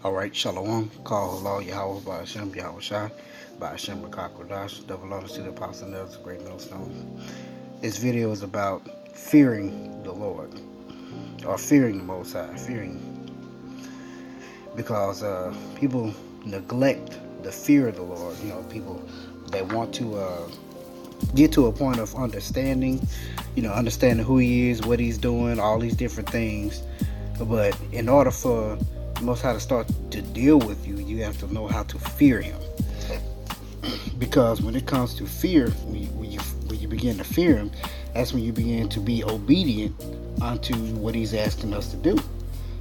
All right, Shalom. Call Allah Yahweh by Hashem Yahweh Shai by Hashem Makakodash, double honor to the apostle and elders, great millstone. This video is about fearing the Lord, or fearing the Most High, because people neglect the fear of the Lord. You know, people that want to get to a point of understanding, understanding who He is, what He's doing, all these different things. But in order for the Most High to start to deal with you, you have to know how to fear Him. Because when it comes to fear, when you begin to fear Him, that's when you begin to be obedient unto what He's asking us to do.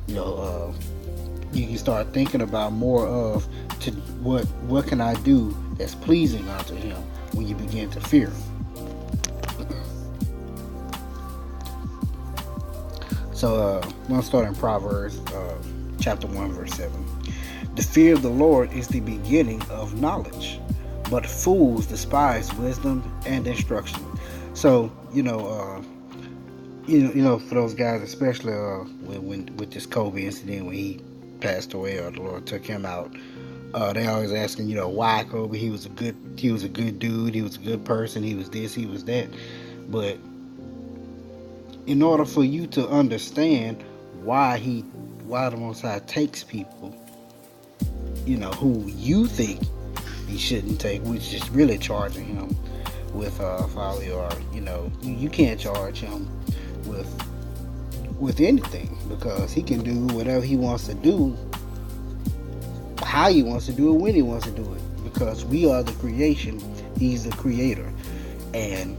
You start thinking about more of what can I do that's pleasing unto Him when you begin to fear Him. So I'm going to start in Proverbs chapter 1 verse 7. The fear of the Lord is the beginning of knowledge, but fools despise wisdom and instruction. So for those guys, especially when with this Kobe incident, when he passed away or the Lord took him out, they always asking, why Kobe? He was a good dude, he was a good person, he was this, he was that. But in order for you to understand why the Most High takes people, who you think He shouldn't take, which is really charging Him with folly, or you can't charge Him with anything, because He can do whatever He wants to do, how He wants to do it, when He wants to do it, because we are the creation, He's the creator, and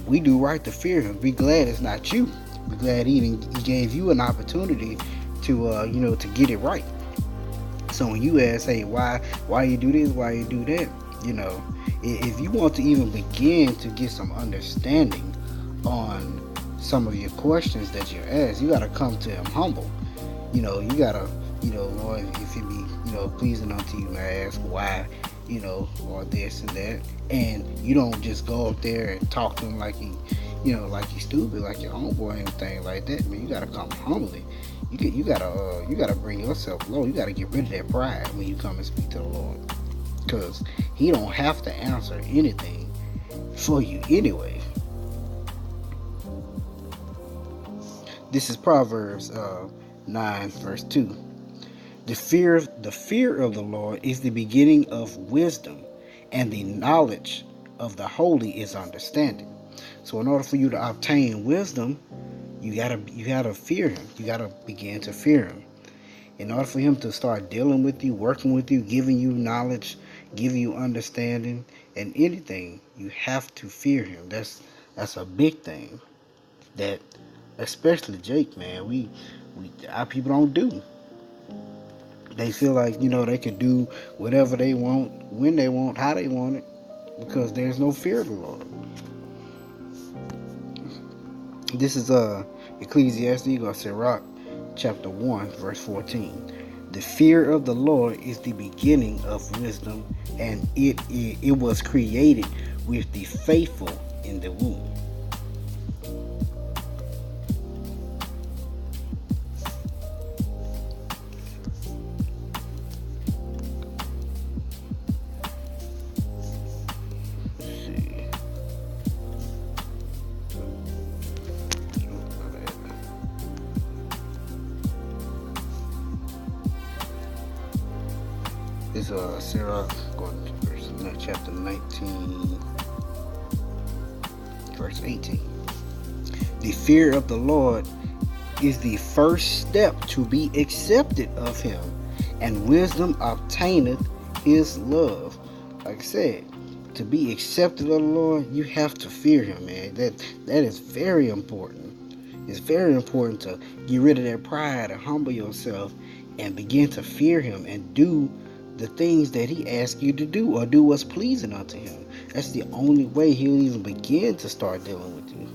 we do right to fear Him. Be glad it's not you. Be glad He gave you an opportunity to to get it right. So when you ask, hey, why you do this, why you do that, if you want to even begin to get some understanding on some of your questions that you're asked, you got to come to Him humble. You got to, Lord, if it be, pleasing unto you, I ask why, or this and that. And you don't just go up there and talk to Him like like he's stupid, like your homeboy or anything like that. Man, you got to come humbly. You gotta bring yourself low. You gotta get rid of that pride when you come and speak to the Lord, because He don't have to answer anything for you anyway. This is Proverbs 9 verse 2. The fear of the Lord is the beginning of wisdom, and the knowledge of the holy is understanding. So in order for you to obtain wisdom, you gotta fear Him. You gotta begin to fear Him. In order for Him to start dealing with you, working with you, giving you knowledge, giving you understanding, and anything, you have to fear Him. That's a big thing that, especially Jake, man, our people don't do. They feel like they can do whatever they want, when they want, how they want it, because there's no fear of the Lord. This is Ecclesiastes or Sirach chapter 1 verse 14. The fear of the Lord is the beginning of wisdom, and it was created with the faithful in the womb. This is Sirach, going to chapter 19, verse 18. The fear of the Lord is the first step to be accepted of Him, and wisdom obtaineth His love. Like I said, to be accepted of the Lord, you have to fear Him, man. That is very important. It's very important to get rid of that pride and humble yourself and begin to fear Him and do the things that He asks you to do, or do what's pleasing unto Him. That's the only way He'll even begin to start dealing with you.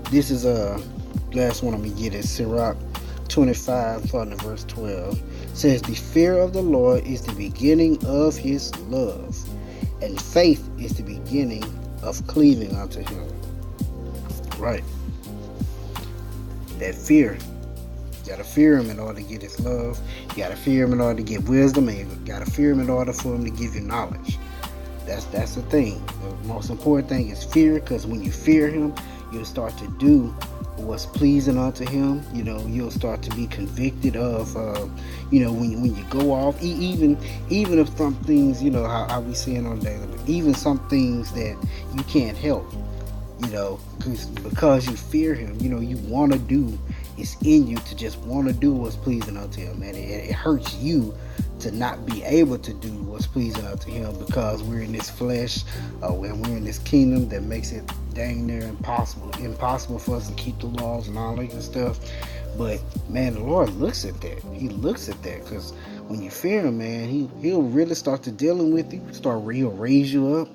This is last one I'm gonna get is Sirach 25, starting at verse 12. It says, the fear of the Lord is the beginning of His love, and faith is the beginning of cleaving unto Him. Right. that fear. You gotta fear him in order to get his love. You gotta fear him in order to get wisdom, and you gotta fear him in order for him to give you knowledge. That's the thing. The most important thing is fear, because when you fear him, you'll start to do what's pleasing unto him. You'll start to be convicted of, when you go off, even if some things, how we saying on daily, even some things that you can't help, because you fear him, you want to do, it's in you to just want to do what's pleasing unto him, and it hurts you to not be able to do what's pleasing unto him, because we're in this flesh, and we're in this kingdom that makes it dang near impossible for us to keep the laws and all that good stuff. But man, the Lord looks at that. He looks at that, because when you fear him, man, he'll really start to dealing with you. He'll raise you up.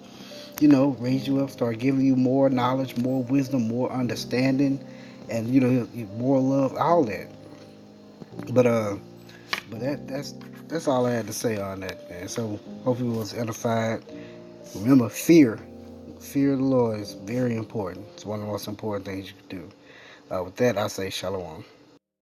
Start giving you more knowledge, more wisdom, more understanding, and more love, all that. But that's all I had to say on that, man. So hopefully it was edified. Remember, fear of the Lord is very important. It's one of the most important things you can do. With that, I say shalom.